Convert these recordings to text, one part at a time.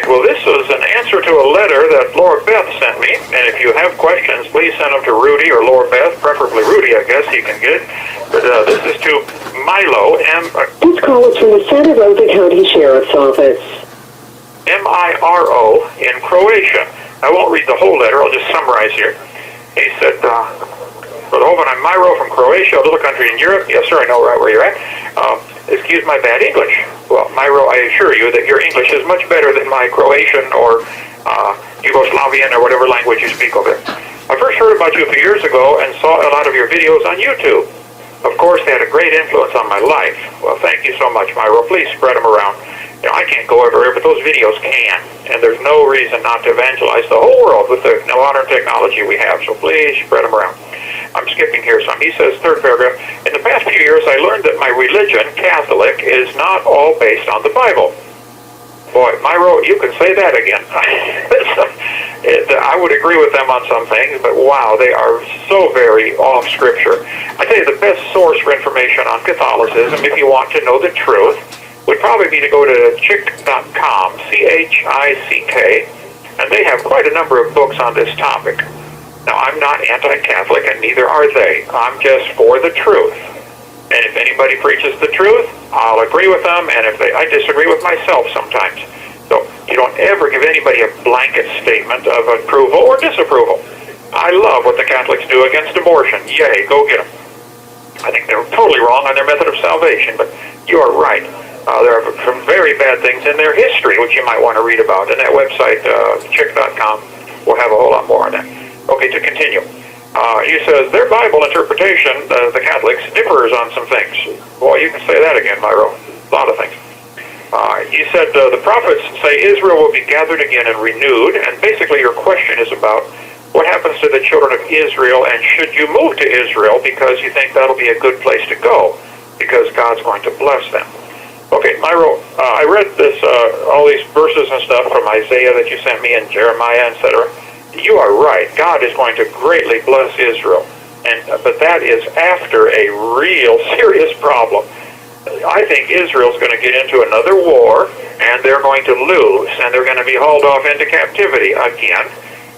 right. Well, this was an answer to a letter that Laura Beth sent me. And if you have questions, please send them to Rudy or Laura Beth, preferably Rudy, I guess he can get it. But this is to Milo, This call is from the Santa Rosa County Sheriff's Office. Miro in Croatia. I won't read the whole letter, I'll just summarize here. He said, Brother Hovind, I'm Miro from Croatia, a little country in Europe. Yes, sir, I know right where you're at. Excuse my bad English. Well, Miro, I assure you that your English is much better than my Croatian or Yugoslavian or whatever language you speak over there. I first heard about you a few years ago and saw a lot of your videos on YouTube. Of course, they had a great influence on my life. Well, thank you so much, Miro. Please spread them around. You know, I can't go everywhere, but those videos can. And there's no reason not to evangelize the whole world with the modern technology we have. So please spread them around. I'm skipping here some. He says, third paragraph, in the past few years I learned that my religion, Catholic, is not all based on the Bible. Boy, Miro, you can say that again. I would agree with them on some things, but wow, they are so very off Scripture. I tell you, the best source for information on Catholicism, if you want to know the truth, would probably be to go to chick.com, C-H-I-C-K, and they have quite a number of books on this topic. Now, I'm not anti-Catholic, and neither are they. I'm just for the truth. And if anybody preaches the truth, I'll agree with them, and if I disagree with myself sometimes. So you don't ever give anybody a blanket statement of approval or disapproval. I love what the Catholics do against abortion. Yay, go get them. I think they're totally wrong on their method of salvation, but you are right. There are some very bad things in their history, which you might want to read about. And that website, chick.com, will have a whole lot more on that. Okay, to continue. He says, their Bible interpretation, the Catholics, differs on some things. Boy, you can say that again, Miro. A lot of things. He said, the prophets say Israel will be gathered again and renewed, and basically your question is about what happens to the children of Israel, and should you move to Israel because you think that'll be a good place to go, because God's going to bless them. Okay, Miro, I read this, all these verses and stuff from Isaiah that you sent me and Jeremiah, etc. You are right. God is going to greatly bless Israel. But that is after a real serious problem. I think Israel's going to get into another war, and they're going to lose, and they're going to be hauled off into captivity again.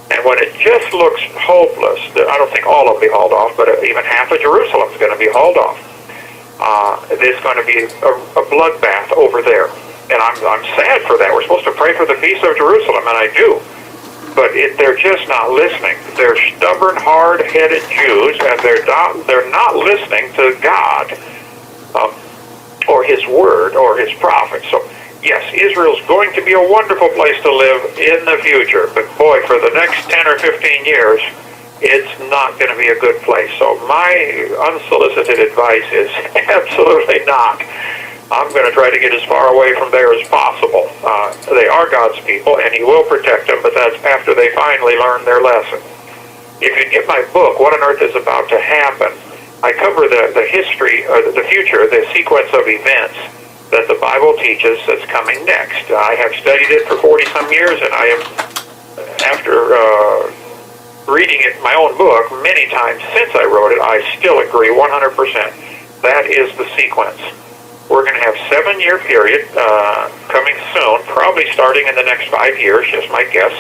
And when it just looks hopeless, I don't think all of them will be hauled off, but even half of Jerusalem is going to be hauled off. There's going to be a bloodbath over there. And I'm sad for that. We're supposed to pray for the peace of Jerusalem, and I do. But they're just not listening. They're stubborn, hard-headed Jews, and they're not listening to God or His Word or His prophets. So, yes, Israel's going to be a wonderful place to live in the future. But boy, for the next 10 or 15 years, it's not going to be a good place. So my unsolicited advice is absolutely not. I'm going to try to get as far away from there as possible. They are God's people, and He will protect them, but that's after they finally learn their lesson. If you get my book, What on Earth is About to Happen, I cover the history, or the future, the sequence of events that the Bible teaches that's coming next. I have studied it for 40-some years, and I am, after reading it, my own book, many times since I wrote it, I still agree 100%. That is the sequence. We're going to have a 7-year period coming soon, probably starting in the next 5 years, just my guess,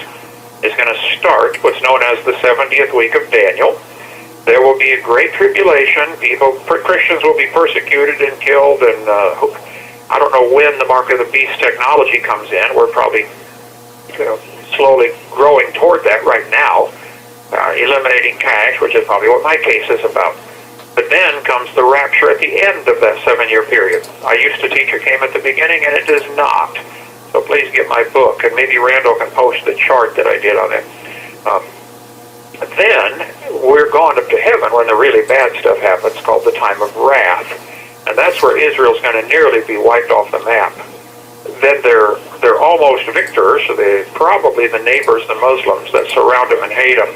is going to start what's known as the 70th week of Daniel. There will be a great tribulation. Christians will be persecuted and killed, and I don't know when the mark of the beast technology comes in. We're probably slowly growing toward that right now, eliminating cash, which is probably what my case is about. But then comes the rapture at the end of that 7-year period. I used to teach it came at the beginning, and it does not. So please get my book, and maybe Randall can post the chart that I did on it. Then we're going up to heaven when the really bad stuff happens, called the time of wrath. And that's where Israel's going to nearly be wiped off the map. Then they're almost victors. Probably the neighbors, the Muslims that surround them and hate them,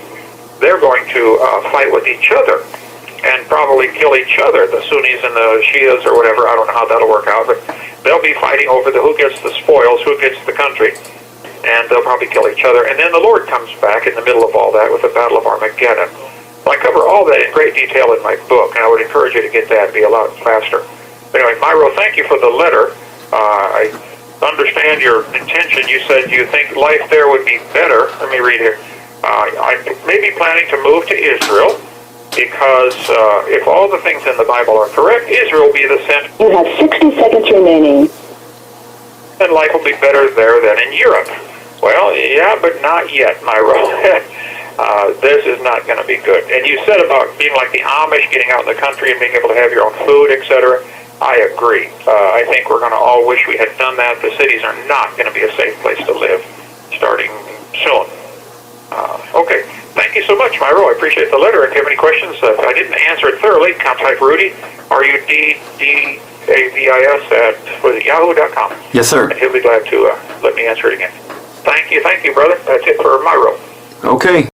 they're going to fight with each other and probably kill each other, the Sunnis and the Shias or whatever. I don't know how that'll work out, but they'll be fighting over who gets the spoils, who gets the country, and they'll probably kill each other. And then the Lord comes back in the middle of all that with the Battle of Armageddon. Well, I cover all that in great detail in my book, and I would encourage you to get that. It'd be a lot faster. Anyway, Miro, thank you for the letter. understand your intention. You said you think life there would be better. Let me read here. I may be planning to move to Israel because if all the things in the Bible are correct, Israel will be the center. You have 60 seconds remaining. And life will be better there than in Europe. Well, yeah, but not yet, Miro. This is not going to be good. And you said about being like the Amish, getting out in the country and being able to have your own food, etc. I agree. I think we're going to all wish we had done that. The cities are not going to be a safe place to live starting soon. Okay. Thank you so much, Miro. I appreciate the letter. If you have any questions, if I didn't answer it thoroughly, contact Rudy, RUDDAVIS@yahoo.com. Yes, sir. And he'll be glad to let me answer it again. Thank you, brother. That's it for Miro. Okay.